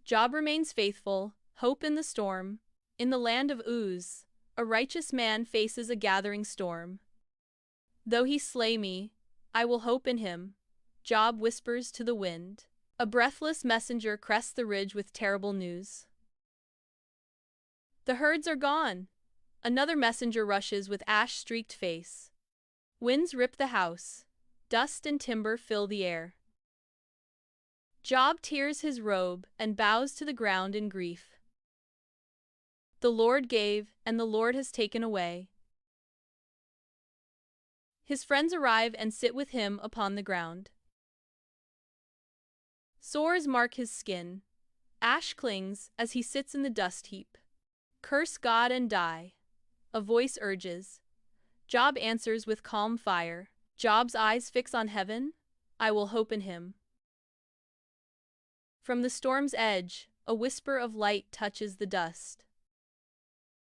Job remains faithful, hope in the storm. In the land of Uz, a righteous man faces a gathering storm. Though he slay me, I will hope in him, Job whispers to the wind. A breathless messenger crests the ridge with terrible news. The herds are gone. Another messenger rushes with ash-streaked face. Winds rip the house. Dust and timber fill the air. Job tears his robe and bows to the ground in grief. The Lord gave, and the Lord has taken away. His friends arrive and sit with him upon the ground. Sores mark his skin. Ash clings as he sits in the dust heap. Curse God and die, a voice urges. Job answers with calm fire. Job's eyes fix on heaven. I will hope in him. From the storm's edge, a whisper of light touches the dust.